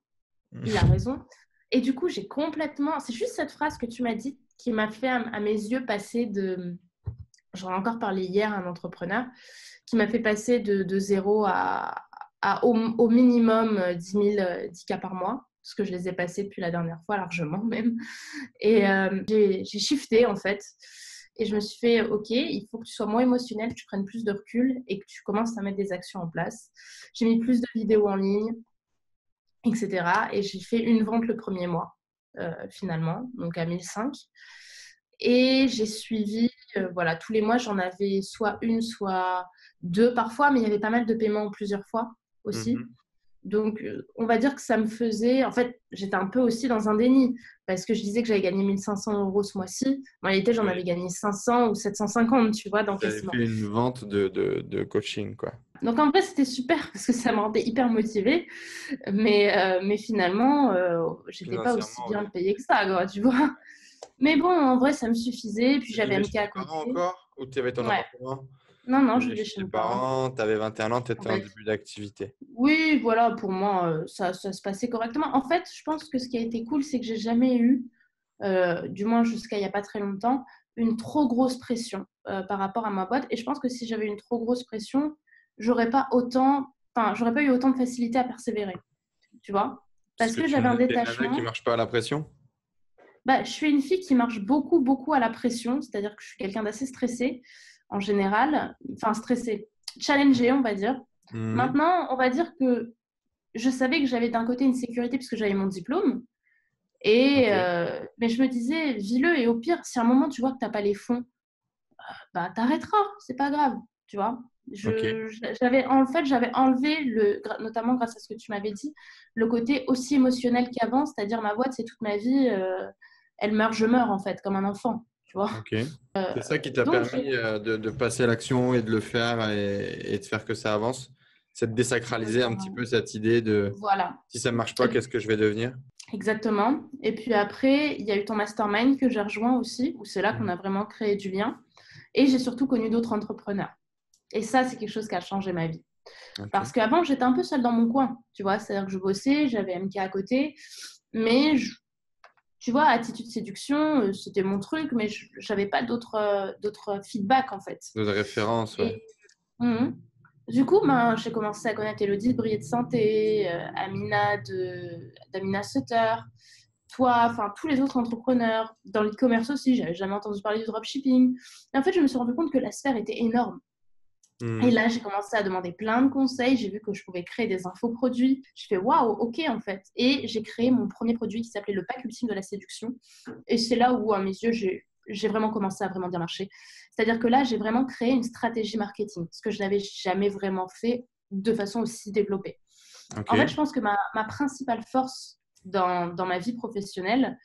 Speaker 2: il a raison. Et du coup, j'ai complètement. C'est juste cette phrase que tu m'as dit qui m'a fait à mes yeux passer de. J'en ai encore parlé hier à un entrepreneur qui m'a fait passer de 0 au minimum 10 000, 10 cas par mois, parce que je les ai passés depuis la dernière fois, largement même. Et j'ai shifté en fait. Et je me suis fait, OK, il faut que tu sois moins émotionnel, que tu prennes plus de recul et que tu commences à mettre des actions en place. J'ai mis plus de vidéos en ligne, etc. Et j'ai fait une vente le premier mois, finalement, donc à 1 500. Et j'ai suivi, voilà, tous les mois, j'en avais soit une, soit deux parfois, mais il y avait pas mal de paiements en plusieurs fois aussi.
Speaker 3: Mhm.
Speaker 2: Donc, on va dire que ça me faisait. En fait, j'étais un peu aussi dans un déni parce que je disais que j'avais gagné 1 500 € ce mois-ci. En réalité, j'en avais
Speaker 3: Oui.
Speaker 2: gagné 500 ou 750, tu vois,
Speaker 3: Tu avais
Speaker 2: d'encaissement.
Speaker 3: fait une vente de coaching, quoi.
Speaker 2: Donc, en vrai, c'était super parce que ça me rendait hyper motivée. Mais finalement, j'étais pas aussi
Speaker 3: Financièrement,
Speaker 2: bien
Speaker 3: oui.
Speaker 2: payée que ça, quoi, tu vois. Mais bon, en vrai, ça me suffisait. Puis
Speaker 3: Tu
Speaker 2: j'avais
Speaker 3: vivais chez
Speaker 2: MK à
Speaker 3: tes parents
Speaker 2: côté.
Speaker 3: encore? Ou tu avais ton
Speaker 2: Ouais.
Speaker 3: appartement?
Speaker 2: Non, non,
Speaker 3: Tu
Speaker 2: je
Speaker 3: vivais
Speaker 2: vivais
Speaker 3: chez
Speaker 2: chez
Speaker 3: tes
Speaker 2: mes parents.
Speaker 3: parents, tu avais 21 ans, tu
Speaker 2: En
Speaker 3: étais en
Speaker 2: fait,
Speaker 3: début d'activité.
Speaker 2: oui, voilà, pour moi, ça se passait correctement. En fait, je pense que ce qui a été cool, c'est que j'ai jamais eu, du moins jusqu'à il n'y a pas très longtemps, une trop grosse pression par rapport à ma boîte. Et je pense que si j'avais une trop grosse pression, j'aurais pas eu autant de facilité à persévérer, tu vois?
Speaker 3: Parce
Speaker 2: Parce
Speaker 3: que
Speaker 2: que
Speaker 3: tu
Speaker 2: j'avais un
Speaker 3: es une nana qui
Speaker 2: détachement.
Speaker 3: marche pas à la pression?
Speaker 2: Bah, je suis une fille qui marche beaucoup, beaucoup à la pression, c'est-à-dire que je suis quelqu'un d'assez stressé en général, enfin stressé, challengé, on va dire.
Speaker 3: Mhm.
Speaker 2: Maintenant, on va dire que je savais que j'avais d'un côté une sécurité puisque j'avais mon diplôme,
Speaker 3: Ok.
Speaker 2: mais je me disais, vis-le, et au pire, si à un moment tu vois que tu n'as pas les fonds, bah t'arrêteras, c'est pas grave, tu vois.
Speaker 3: Ok.
Speaker 2: En fait, j'avais enlevé, notamment grâce à ce que tu m'avais dit, le côté aussi émotionnel qu'avant, c'est-à-dire ma boîte, c'est toute ma vie, elle meurt, je meurs en fait, comme un enfant, tu vois.
Speaker 3: Ok. C'est ça qui t'a
Speaker 2: Donc,
Speaker 3: permis de passer à l'action et de le faire et de faire que ça avance. C'est de désacraliser un petit peu cette idée de
Speaker 2: voilà.
Speaker 3: si ça ne marche pas, qu'est-ce que je vais devenir?
Speaker 2: Exactement. Et puis après, il y a eu ton mastermind que j'ai rejoint aussi, où c'est là qu'on
Speaker 3: Mhm.
Speaker 2: a vraiment créé du lien. Et j'ai surtout connu d'autres entrepreneurs. Et ça, c'est quelque chose qui a changé ma vie.
Speaker 3: Ok.
Speaker 2: Parce qu'avant, j'étais un peu seule dans mon coin, tu vois. C'est-à-dire que je bossais, j'avais MK à côté, mais tu vois, attitude séduction, c'était mon truc, mais je n'avais pas d'autres feedback en fait.
Speaker 3: De référence, ouais.
Speaker 2: Et mhm. Du coup, ben, j'ai commencé à connaître Elodie de Brillet de Santé, Amina d'Amina Sutter, toi, enfin tous les autres entrepreneurs. Dans l'e-commerce aussi, j'avais jamais entendu parler du dropshipping. Et en fait, je me suis rendu compte que la sphère était énorme. Et
Speaker 3: Mhm.
Speaker 2: là, j'ai commencé à demander plein de conseils. J'ai vu que je pouvais créer des infoproduits. Je fais waouh, ok en fait. Et j'ai créé mon premier produit qui s'appelait le pack ultime de la séduction. Et c'est là où, à mes yeux, j'ai vraiment commencé à vraiment bien marcher. C'est-à-dire que là, j'ai vraiment créé une stratégie marketing, ce que je n'avais jamais vraiment fait de façon aussi développée.
Speaker 3: Ok.
Speaker 2: En fait, je pense que ma principale force dans ma vie professionnelle,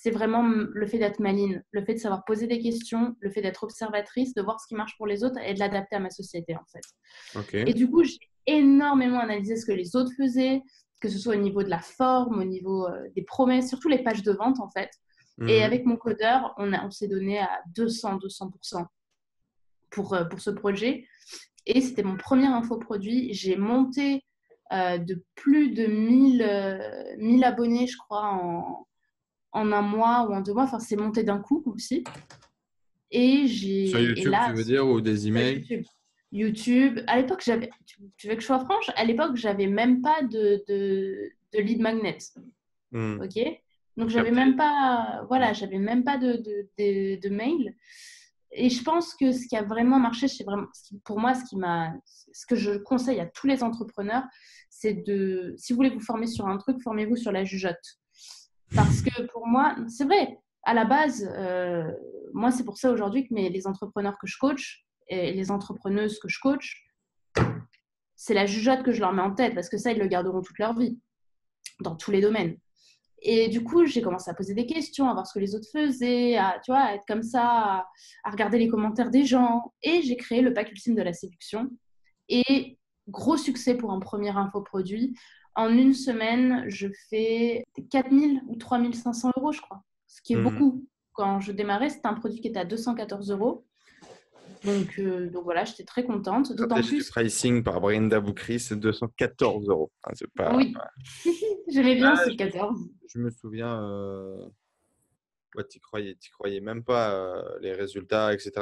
Speaker 2: c'est vraiment le fait d'être maligne, le fait de savoir poser des questions, le fait d'être observatrice, de voir ce qui marche pour les autres et de l'adapter à ma société, en fait. Et
Speaker 3: Ok.
Speaker 2: du coup, j'ai énormément analysé ce que les autres faisaient, que ce soit au niveau de la forme, au niveau des promesses, surtout les pages de vente, en fait. Et
Speaker 3: Mhm.
Speaker 2: avec mon codeur, on s'est donné à 200% pour ce projet. Et c'était mon premier infoproduit. J'ai monté de plus de 1000 abonnés, je crois, en un mois ou en 2 mois. Enfin, c'est monté d'un coup aussi.
Speaker 3: Sur
Speaker 2: Et
Speaker 3: YouTube, tu
Speaker 2: là,
Speaker 3: veux dire, ou des
Speaker 2: sur
Speaker 3: emails?
Speaker 2: YouTube. YouTube. À l'époque, j'avais. Tu veux que je sois franche? À l'époque, j'avais même pas de lead magnet.
Speaker 3: Hmm.
Speaker 2: OK? Donc, j'avais
Speaker 3: Capté.
Speaker 2: même pas. Voilà, j'avais même pas de mail. Et je pense que ce qui a vraiment marché, c'est vraiment, pour moi, ce que je conseille à tous les entrepreneurs, c'est si vous voulez vous former sur un truc, formez-vous sur la jugeote. Parce que pour moi, c'est vrai, à la base, moi, c'est pour ça aujourd'hui que les entrepreneurs que je coach et les entrepreneuses que je coach, c'est la jugeote que je leur mets en tête, parce que ça, ils le garderont toute leur vie, dans tous les domaines. Et du coup, j'ai commencé à poser des questions, à voir ce que les autres faisaient, tu vois, à être comme ça, à regarder les commentaires des gens. Et j'ai créé le pack ultime de la séduction. Et gros succès pour un premier infoproduit. En une semaine, je fais 4000 ou 3500 euros, je crois. Ce qui est
Speaker 3: Hmm.
Speaker 2: beaucoup. Quand je démarrais, c'était un produit qui était à 214 euros. Donc voilà, j'étais très contente. D'autant
Speaker 3: Stratégie du
Speaker 2: plus que,
Speaker 3: pricing par Brenda Boukri, c'est 214 euros. Hein, c'est pas...
Speaker 2: oui, j'aimais bien
Speaker 3: Ah,
Speaker 2: ce 14.
Speaker 3: je me souviens, ouais, t'y croyais même pas, les résultats, etc.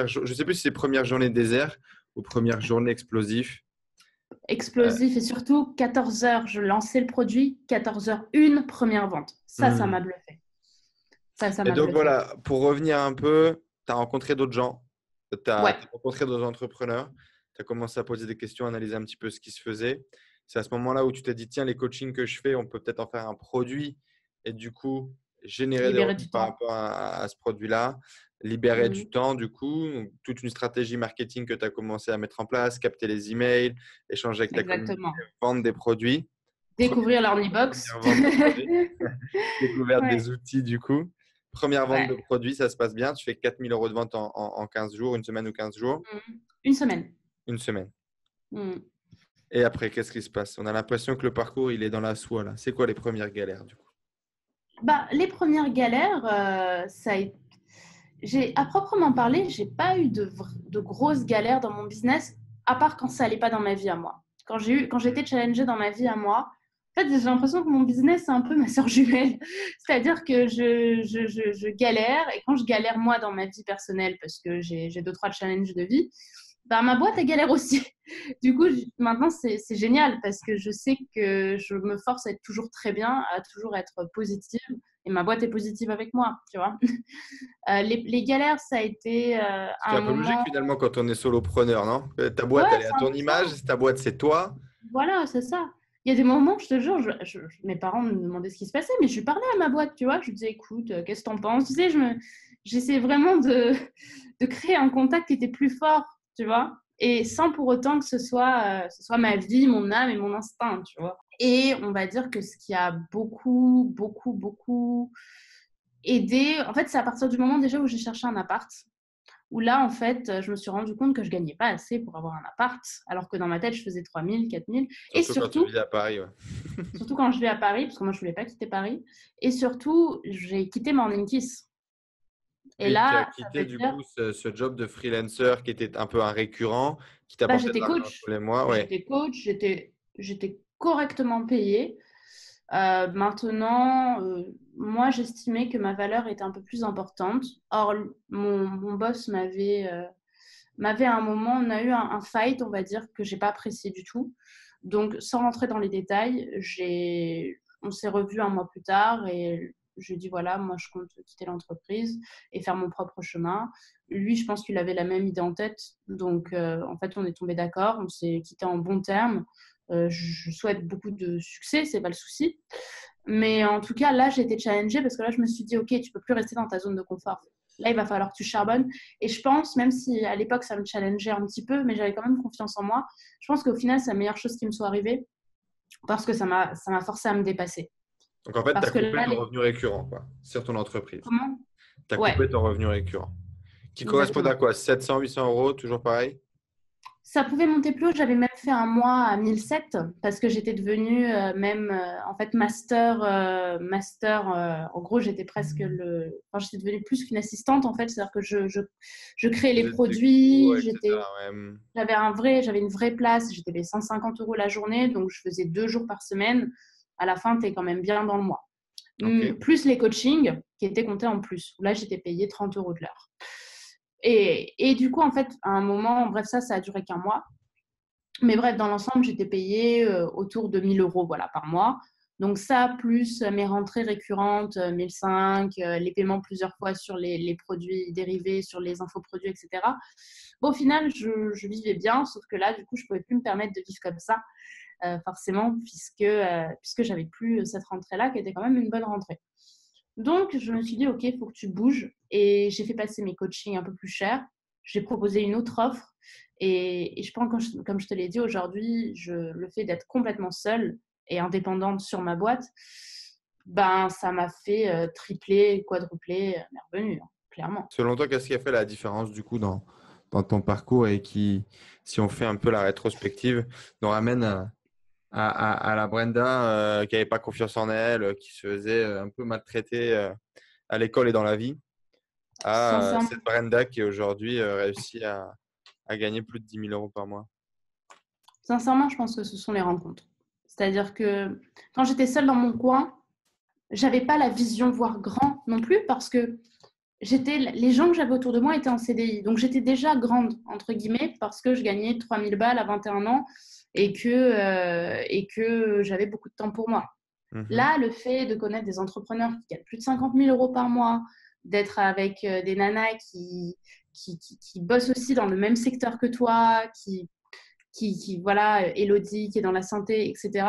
Speaker 3: Je sais plus si c'est première journée désert ou première journée explosif.
Speaker 2: Explosif et surtout 14 heures, je lançais le produit, 14 heures, une première vente. Ça
Speaker 3: Hmm.
Speaker 2: m'a bluffé. Ça
Speaker 3: Et
Speaker 2: m'a
Speaker 3: donc
Speaker 2: bluffé.
Speaker 3: voilà, pour revenir un peu, tu as rencontré d'autres gens, tu as
Speaker 2: Ouais,
Speaker 3: rencontré d'autres entrepreneurs, tu as commencé à poser des questions, analyser un petit peu ce qui se faisait. C'est à ce moment-là où tu t'es dit, tiens, les coachings que je fais, on peut peut-être en faire un produit et du coup, générer des
Speaker 2: libérer
Speaker 3: revenus
Speaker 2: du
Speaker 3: par
Speaker 2: temps.
Speaker 3: rapport à ce produit-là, libérer du
Speaker 2: Mhm.
Speaker 3: temps, du coup, donc, toute une stratégie marketing que tu as commencé à mettre en place, capter les emails, échanger avec ta communauté,
Speaker 2: Exactement.
Speaker 3: vendre des produits.
Speaker 2: Découvrir
Speaker 3: Première
Speaker 2: l'Ornibox.
Speaker 3: vente de produits, découverte
Speaker 2: Ouais,
Speaker 3: des outils du coup. Première vente de
Speaker 2: ouais.
Speaker 3: produits, ça se passe bien. Tu fais 4000 € de vente en 15 jours, une semaine ou 15 jours,
Speaker 2: Mhm. Une semaine.
Speaker 3: une semaine.
Speaker 2: Mhm.
Speaker 3: Et après, qu'est-ce qui se passe? On a l'impression que le parcours, il est dans la soie là. C'est quoi les premières galères du coup?
Speaker 2: Bah, les premières galères, à proprement parler, j'ai pas eu de grosses galères dans mon business, à part quand ça allait pas dans ma vie à moi. Quand j'étais challengée dans ma vie à moi, en fait, j'ai l'impression que mon business, c'est un peu ma sœur jumelle. C'est-à-dire que je galère, et quand je galère moi dans ma vie personnelle, parce que j'ai 2, 3 challenges de vie, bah, ma boîte, elle galère aussi. Du coup, maintenant, c'est génial parce que je sais que je me force à être toujours très bien, à toujours être positive. Et ma boîte est positive avec moi, tu vois. Les galères, ça a été
Speaker 3: C'est
Speaker 2: un
Speaker 3: un peu logique
Speaker 2: moment.
Speaker 3: finalement quand on est solopreneur, non? Ta boîte,
Speaker 2: Ouais,
Speaker 3: elle est à
Speaker 2: c'est un
Speaker 3: ton
Speaker 2: peu ça.
Speaker 3: image, ta boîte, c'est toi.
Speaker 2: Voilà, c'est ça. Il y a des moments, je te jure, mes parents me demandaient ce qui se passait, mais je lui parlais à ma boîte, tu vois. Je lui disais, écoute, qu'est-ce que t'en penses? Tu sais, j'essaie vraiment de créer un contact qui était plus fort, tu vois. Et sans pour autant que ce soit ma vie, mon âme et mon instinct, tu vois. Et on va dire que ce qui a beaucoup, beaucoup, beaucoup aidé, en fait, c'est à partir du moment déjà où j'ai cherché un appart, où là, en fait, je me suis rendu compte que je gagnais pas assez pour avoir un appart, alors que dans ma tête, je faisais 3000, 4000. Et
Speaker 3: Surtout quand tu vis à Paris, ouais.
Speaker 2: surtout quand je vais à Paris, parce que moi, je voulais pas quitter Paris. Et surtout, j'ai quitté Morning Kiss. Et
Speaker 3: Oui, tu as
Speaker 2: là, ça
Speaker 3: quitté
Speaker 2: veut
Speaker 3: du
Speaker 2: dire,
Speaker 3: coup ce job de freelancer qui était un peu un récurrent, qui
Speaker 2: bah,
Speaker 3: t'apportait de
Speaker 2: j'étais
Speaker 3: l'argent tous
Speaker 2: coach.
Speaker 3: les mois. Ouais.
Speaker 2: J'étais correctement payée. Maintenant, moi, j'estimais que ma valeur était un peu plus importante. Or, mon boss m'avait à un moment, on a eu un fight, on va dire, que j'ai pas apprécié du tout. Donc, sans rentrer dans les détails, on s'est revu un mois plus tard et je lui ai dit voilà, moi je compte quitter l'entreprise et faire mon propre chemin. Lui, je pense qu'il avait la même idée en tête. Donc, en fait, on est tombé d'accord, on s'est quitté en bons termes. Je souhaite beaucoup de succès, c'est pas le souci. Mais en tout cas, là, j'ai été challengée parce que là, je me suis dit ok, tu peux plus rester dans ta zone de confort. Là, il va falloir que tu charbonnes. Et je pense, même si à l'époque, ça me challengeait un petit peu, mais j'avais quand même confiance en moi, je pense qu'au final, c'est la meilleure chose qui me soit arrivée parce que ça m'a forcé à me dépasser.
Speaker 3: Donc, en fait, tu as
Speaker 2: Parce que
Speaker 3: coupé
Speaker 2: là,
Speaker 3: ton revenu récurrent, quoi, sur ton entreprise.
Speaker 2: comment?
Speaker 3: Tu as
Speaker 2: Ouais,
Speaker 3: coupé ton revenu récurrent. Qui correspond à
Speaker 2: exactement.
Speaker 3: quoi? 700, 800 euros, toujours pareil?
Speaker 2: Ça pouvait monter plus haut. J'avais même fait un mois à 1007 parce que j'étais devenue même en fait en gros, j'étais presque enfin, j'étais devenue plus qu'une assistante en fait. C'est-à-dire que je créais
Speaker 3: Tu
Speaker 2: les
Speaker 3: faisais des cours,
Speaker 2: produits.
Speaker 3: etc. Ouais.
Speaker 2: J'avais une vraie place. J'étais payée 150 € la journée, donc je faisais 2 jours par semaine. À la fin, tu es quand même bien dans le mois.
Speaker 3: Ok.
Speaker 2: Plus les coachings qui étaient comptés en plus. Là, j'étais payée 30 € de l'heure. Et du coup, en fait, à un moment, bref, ça a duré qu'un mois. Mais bref, dans l'ensemble, j'étais payée autour de 1 000 € voilà, par mois. Donc ça, plus mes rentrées récurrentes, 1 500, les paiements plusieurs fois sur les produits dérivés, sur les infoproduits, etc. Bon, au final, je vivais bien, sauf que là, du coup, je ne pouvais plus me permettre de vivre comme ça, forcément, puisque j'avais plus cette rentrée-là, qui était quand même une bonne rentrée. Donc, je me suis dit, OK, il faut que tu bouges. Et j'ai fait passer mes coachings un peu plus chers. J'ai proposé une autre offre. Et je pense, comme je te l'ai dit aujourd'hui, le fait d'être complètement seule et indépendante sur ma boîte, ben, ça m'a fait tripler, quadrupler mes revenus, hein, clairement.
Speaker 3: Selon toi, qu'est-ce qui a fait la différence du coup dans ton parcours et qui, si on fait un peu la rétrospective, nous ramène à la Brenda qui n'avait pas confiance en elle, qui se faisait un peu maltraiter à l'école et dans la vie, à
Speaker 2: Sincèrement,
Speaker 3: cette Brenda qui aujourd'hui réussit à gagner plus de 10 000 € par mois.
Speaker 2: sincèrement, je pense que ce sont les rencontres. C'est-à-dire que quand j'étais seule dans mon coin, j'avais pas la vision voir grand non plus parce que les gens que j'avais autour de moi étaient en CDI. Donc, j'étais déjà grande, entre guillemets, parce que je gagnais 3000 balles à 21 ans et que j'avais beaucoup de temps pour moi.
Speaker 3: Mhm.
Speaker 2: Là, le fait de connaître des entrepreneurs qui gagnent plus de 50 000 € par mois, d'être avec des nanas qui bossent aussi dans le même secteur que toi, voilà, Elodie qui est dans la santé, etc.,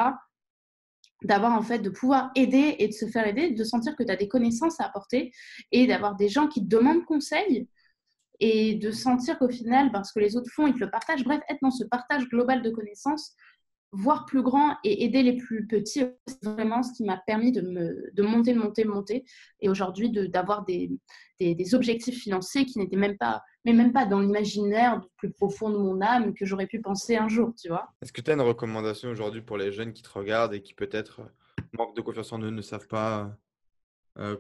Speaker 2: d'avoir en fait de pouvoir aider et de se faire aider, de sentir que tu as des connaissances à apporter et d'avoir des gens qui te demandent conseil et de sentir qu'au final, ben, ce que les autres font, ils te le partagent. Bref, être dans ce partage global de connaissances, voir plus grand et aider les plus petits, c'est vraiment ce qui m'a permis de monter. Et aujourd'hui, d'avoir des objectifs financiers qui n'étaient même pas dans l'imaginaire du plus profond de mon âme que j'aurais pu penser un jour, tu vois.
Speaker 3: Est-ce que tu as une recommandation aujourd'hui pour les jeunes qui te regardent et qui peut-être manquent de confiance en eux, ne savent pas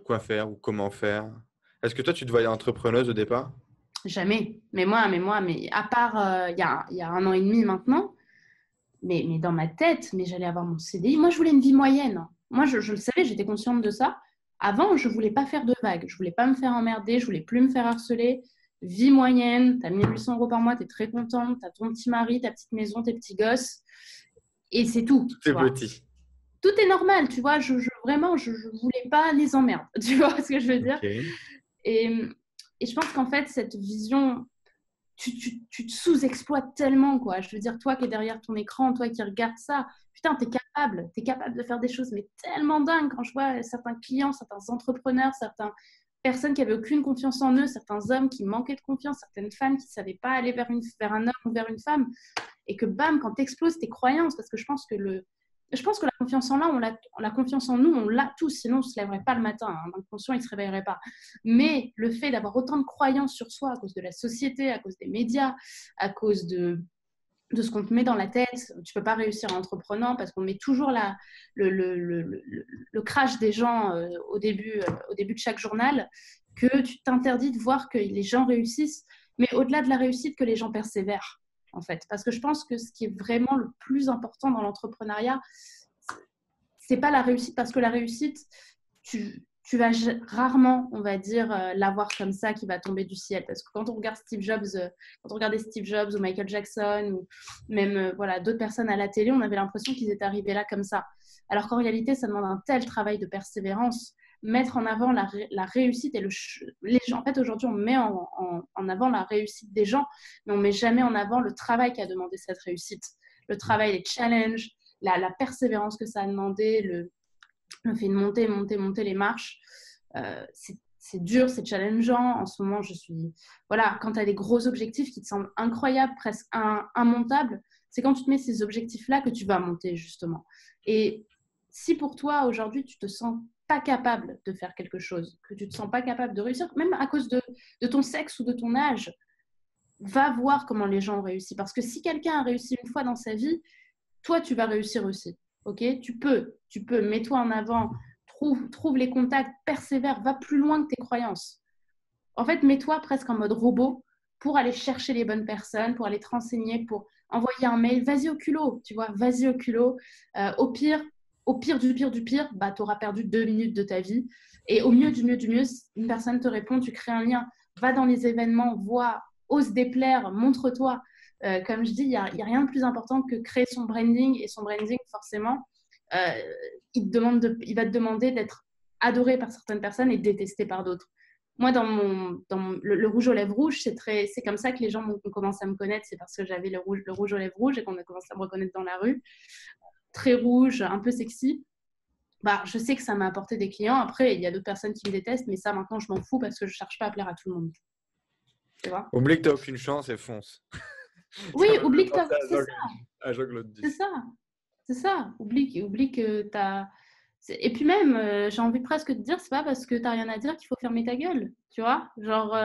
Speaker 3: quoi faire ou comment faire? Est-ce que toi, tu te voyais entrepreneuse au départ?
Speaker 2: Jamais. Mais à part il y a 1 an et demi maintenant, mais dans ma tête, mais j'allais avoir mon CDI. Moi, je voulais une vie moyenne. Moi, je le savais, j'étais consciente de ça. Avant, je voulais pas faire de vagues. Je voulais pas me faire emmerder. Je voulais plus me faire harceler. Vie moyenne, tu as 1 800 € par mois, tu es très contente. Tu as ton petit mari, ta petite maison, tes petits gosses. Et c'est tout,
Speaker 3: Tout
Speaker 2: tu
Speaker 3: est
Speaker 2: vois.
Speaker 3: petit.
Speaker 2: Tout est normal, tu vois. Vraiment, je voulais pas les emmerdes. Tu vois ce que je veux dire?
Speaker 3: Ok.
Speaker 2: Et, et je pense qu'en fait, cette vision tu te sous-exploites tellement, quoi. Je veux dire, toi qui es derrière ton écran, toi qui regardes ça, putain, t'es capable de faire des choses, mais tellement dingues. Quand je vois certains clients, certains entrepreneurs, certaines personnes qui avaient aucune confiance en eux, certains hommes qui manquaient de confiance, certaines femmes qui ne savaient pas aller vers un homme ou vers une femme, et que bam, quand t'exploses tes croyances, parce que je pense que la confiance en là, la confiance en nous, on l'a tous, sinon on ne se lèverait pas le matin, hein, l'inconscient il ne se réveillerait pas. Mais le fait d'avoir autant de croyances sur soi à cause de la société, à cause des médias, à cause de ce qu'on te met dans la tête, tu ne peux pas réussir en entreprenant parce qu'on met toujours le crash des gens au début de chaque journal, que tu t'interdis de voir que les gens réussissent, mais au-delà de la réussite, que les gens persévèrent, en fait. Parce que je pense que ce qui est vraiment le plus important dans l'entrepreneuriat, c'est pas la réussite, parce que la réussite, tu vas rarement, on va dire, l'avoir comme ça qui va tomber du ciel. Parce que quand on regarde quand on regardait Steve Jobs ou Michael Jackson ou même voilà, d'autres personnes à la télé, on avait l'impression qu'ils étaient arrivés là comme ça. Alors qu'en réalité, ça demande un tel travail de persévérance, mettre en avant la réussite et les gens. En fait, aujourd'hui, on met en avant la réussite des gens, mais on met jamais en avant le travail qu'a demandé cette réussite. Le travail, les challenges, la persévérance que ça a demandé, le fait de monter les marches. C'est dur, c'est challengeant. En ce moment, voilà, quand tu as des gros objectifs qui te semblent incroyables, presque immontables, c'est quand tu te mets ces objectifs-là que tu vas monter, justement. Et si pour toi, aujourd'hui, tu te sens pas capable de faire quelque chose, que tu te sens pas capable de réussir, même à cause de ton sexe ou de ton âge, va voir comment les gens ont réussi. Parce que si quelqu'un a réussi une fois dans sa vie, toi, tu vas réussir aussi. Ok, tu peux, mets-toi en avant, trouve les contacts, persévère, va plus loin que tes croyances. En fait, mets-toi presque en mode robot pour aller chercher les bonnes personnes, pour aller te renseigner, pour envoyer un mail. Vas-y au culot, tu vois, vas-y au culot. Au pire du pire, bah, tu auras perdu 2 minutes de ta vie. Et au mieux du mieux du mieux, une personne te répond, tu crées un lien, va dans les événements, vois, ose déplaire, montre-toi. Comme je dis, il n'y a rien de plus important que créer son branding. Et son branding, forcément, euh, il va te demander d'être adoré par certaines personnes et détesté par d'autres. Moi, le rouge aux lèvres rouges, c'est comme ça que les gens ont commencé à me connaître. C'est parce que j'avais le rouge aux lèvres rouges et qu'on a commencé à me reconnaître dans la rue. Très rouge, un peu sexy. Bah, je sais que ça m'a apporté des clients. Après, il y a d'autres personnes qui me détestent, mais ça, maintenant, je m'en fous parce que je ne cherche pas à plaire à tout le monde. Tu vois?
Speaker 3: Oublie que tu n'as aucune chance et fonce.
Speaker 2: Oui,
Speaker 3: Ça me
Speaker 2: oublie
Speaker 3: fait
Speaker 2: que t'as...
Speaker 3: penser
Speaker 2: C'est ça,
Speaker 3: à Jean-Claude
Speaker 2: c'est
Speaker 3: Duss.
Speaker 2: ça. C'est ça. Oublie que tu as... Et puis même, j'ai envie presque de dire, c'est pas parce que tu n'as rien à dire qu'il faut fermer ta gueule. Tu vois? Genre,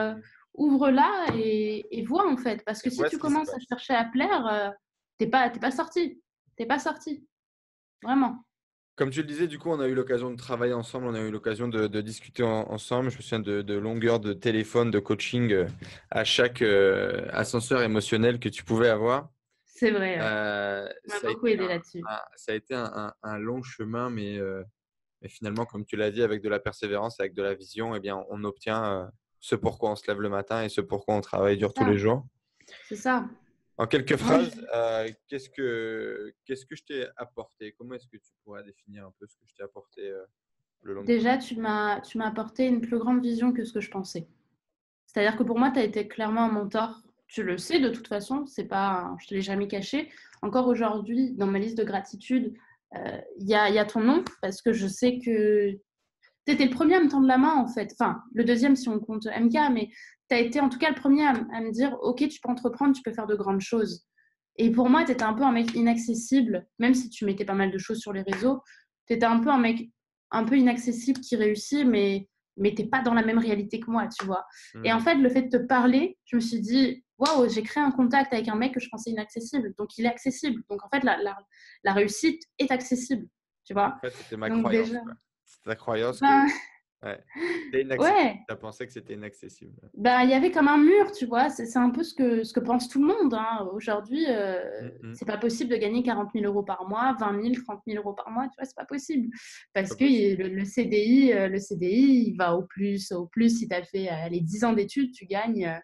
Speaker 2: ouvre-la et vois, en fait. Parce que
Speaker 3: Et
Speaker 2: si
Speaker 3: vois
Speaker 2: tu
Speaker 3: ce qui se
Speaker 2: commences à
Speaker 3: passe.
Speaker 2: chercher à plaire, t'es pas sorti. T'es pas sorti. Vraiment.
Speaker 3: Comme tu le disais, du coup, on a eu l'occasion de travailler ensemble, on a eu l'occasion de discuter ensemble. Je me souviens de longueurs de téléphone, de coaching à chaque ascenseur émotionnel que tu pouvais avoir.
Speaker 2: C'est vrai, ouais. Ça
Speaker 3: Ça a
Speaker 2: m'a beaucoup
Speaker 3: été
Speaker 2: aidé là-dessus.
Speaker 3: ça a été un long chemin, mais finalement, comme tu l'as dit, avec de la persévérance, avec de la vision, eh bien, on obtient ce pourquoi on se lève le matin et ce pourquoi on travaille dur tous
Speaker 2: Ça,
Speaker 3: les jours.
Speaker 2: c'est ça.
Speaker 3: En quelques
Speaker 2: Moi,
Speaker 3: phrases, qu'est-ce que je t'ai apporté? Comment est-ce que tu pourrais définir un peu ce que je t'ai apporté le long de ton...
Speaker 2: déjà, tu m'as apporté une plus grande vision que ce que je pensais. C'est-à-dire que pour moi, tu as été clairement un mentor. Tu le sais de toute façon, c'est pas, je ne te l'ai jamais caché. Encore aujourd'hui, dans ma liste de gratitude, il y a ton nom parce que je sais que tu étais le premier à me tendre la main en fait. Enfin, le deuxième si on compte MK, mais tu as été en tout cas le premier à me dire ok, tu peux entreprendre, tu peux faire de grandes choses. Et pour moi, tu étais un peu un mec inaccessible, même si tu mettais pas mal de choses sur les réseaux. Tu étais un peu un mec un peu inaccessible qui réussit, mais t'es pas dans la même réalité que moi, tu vois. Et en
Speaker 3: Hmm.
Speaker 2: fait, le fait de te parler, je me suis dit, waouh, j'ai créé un contact avec un mec que je pensais inaccessible. Donc, il est accessible. Donc, en fait, la réussite est accessible, tu
Speaker 3: En
Speaker 2: vois.
Speaker 3: fait, c'était ma
Speaker 2: Donc,
Speaker 3: croyance,
Speaker 2: déjà,
Speaker 3: quoi. C'était ta croyance que
Speaker 2: ben,
Speaker 3: ouais, c'était inaccessible.
Speaker 2: ouais,
Speaker 3: Tu as pensé que c'était inaccessible.
Speaker 2: ben, il y avait comme un mur, tu vois. C'est un peu ce que pense tout le monde, hein. Aujourd'hui,
Speaker 3: Mhm.
Speaker 2: c'est pas possible de gagner 40 000 € par mois, 20 000, 30 000 € par mois, tu vois, c'est pas possible. Parce
Speaker 3: Pas
Speaker 2: que
Speaker 3: possible.
Speaker 2: le CDI, il va au plus. Si tu as fait les 10 ans d'études, tu gagnes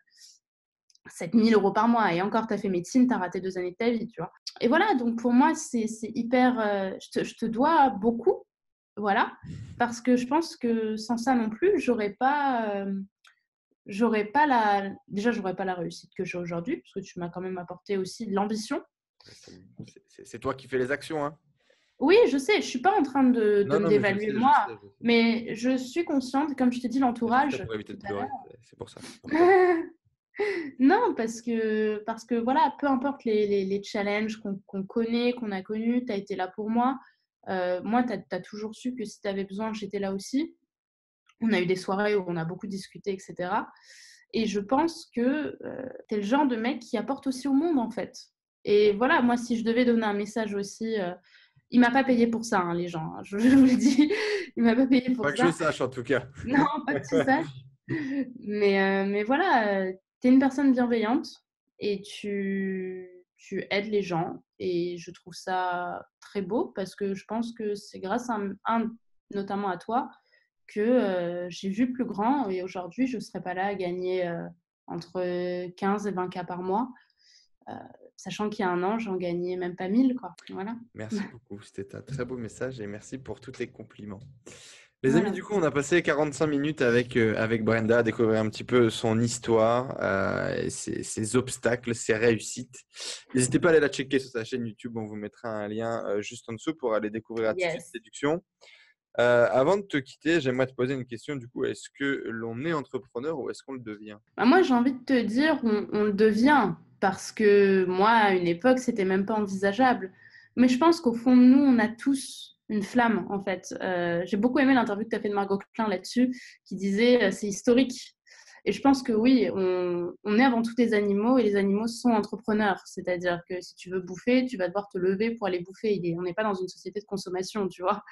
Speaker 2: 7 000 € par mois. Et encore, tu as fait médecine, tu as raté 2 années de ta vie, tu vois. Et voilà, donc pour moi, c'est hyper. Je te dois beaucoup, voilà, parce que je pense que sans ça non plus, j'aurais pas la réussite que j'ai aujourd'hui, parce que tu m'as quand même apporté aussi de l'ambition.
Speaker 3: C'est toi qui fais les actions, hein.
Speaker 2: Oui, je sais, je suis pas en train de
Speaker 3: Non,
Speaker 2: me
Speaker 3: non, mais
Speaker 2: dévaluer
Speaker 3: je
Speaker 2: moi,
Speaker 3: sais, je sais.
Speaker 2: mais je suis consciente, comme je t'ai dit,
Speaker 3: Je dis ça
Speaker 2: l'entourage
Speaker 3: pour éviter
Speaker 2: tout
Speaker 3: de
Speaker 2: à
Speaker 3: pleurer. C'est pour ça. C'est pour ça.
Speaker 2: l'heure. Non, parce que voilà, peu importe les challenges qu'on connaît, qu'on a connus, tu as été là pour moi. Moi, tu as toujours su que si tu avais besoin, j'étais là aussi. On a eu des soirées où on a beaucoup discuté, etc. Et je pense que tu es le genre de mec qui apporte aussi au monde, en fait. Et voilà, moi, si je devais donner un message aussi, il m'a pas payé pour ça, hein, les gens, hein, je vous le dis, il m'a pas payé pour
Speaker 3: Pas que je
Speaker 2: ça.
Speaker 3: sache, en tout cas.
Speaker 2: Non, pas que tu saches. Mais voilà, tu es une personne bienveillante et tu aides les gens. Et je trouve ça très beau parce que je pense que c'est grâce notamment à toi que j'ai vu plus grand. Et aujourd'hui, je ne serais pas là à gagner entre 15 et 20 K par mois. euh, Sachant qu'il y a un an, j'en gagnais même pas 1000, quoi. Voilà.
Speaker 3: Merci beaucoup. C'était un très beau message et merci pour tous tes compliments. Les amis,
Speaker 2: Voilà.
Speaker 3: du coup, on a passé 45 minutes avec Brenda à découvrir un petit peu son histoire, et ses obstacles, ses réussites. N'hésitez pas à aller la checker sur sa chaîne YouTube. On vous mettra un lien juste en dessous pour aller découvrir Attitude
Speaker 2: Yes.
Speaker 3: Séduction. Avant de te quitter, j'aimerais te poser une question. Du coup, est-ce que l'on est entrepreneur ou est-ce qu'on le devient?
Speaker 2: Bah, moi, j'ai envie de te dire, on le devient. Parce que moi, à une époque, c'était même pas envisageable. Mais je pense qu'au fond de nous, on a tous une flamme, en fait. J'ai beaucoup aimé l'interview que tu as fait de Margot Klein là-dessus, qui disait c'est historique. Et je pense que oui, on est avant tout des animaux et les animaux sont entrepreneurs. C'est-à-dire que si tu veux bouffer, tu vas devoir te lever pour aller bouffer. On n'est pas dans une société de consommation, tu vois.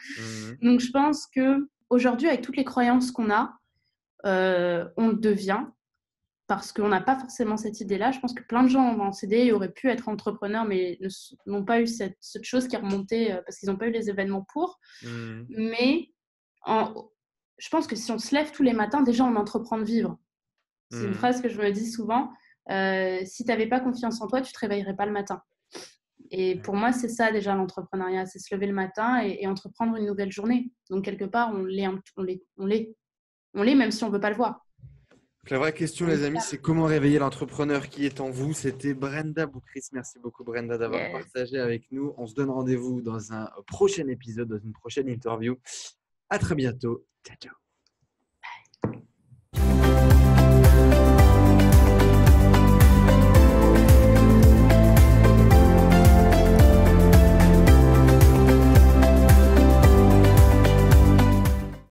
Speaker 2: Donc je pense qu'aujourd'hui, avec toutes les croyances qu'on a, on le devient parce qu'on n'a pas forcément cette idée-là. Je pense que plein de gens en CDI auraient pu être entrepreneurs, mais n'ont pas eu cette chose qui est remontée parce qu'ils n'ont pas eu les événements pour. Mais je pense que si on se lève tous les matins, déjà on entreprend de vivre. C'est une phrase que je me dis souvent. Si tu n'avais pas confiance en toi, tu ne te réveillerais pas le matin. Et pour moi, c'est ça déjà l'entrepreneuriat, c'est se lever le matin et entreprendre une nouvelle journée. Donc quelque part, on l'est même si on ne veut pas le voir.
Speaker 3: La vraie question, les amis, c'est comment réveiller l'entrepreneur qui est en vous. C'était Brenda Boucris. Merci beaucoup, Brenda, d'avoir partagé avec nous. On se donne rendez-vous dans un prochain épisode, dans une prochaine interview. À très bientôt. Ciao, ciao.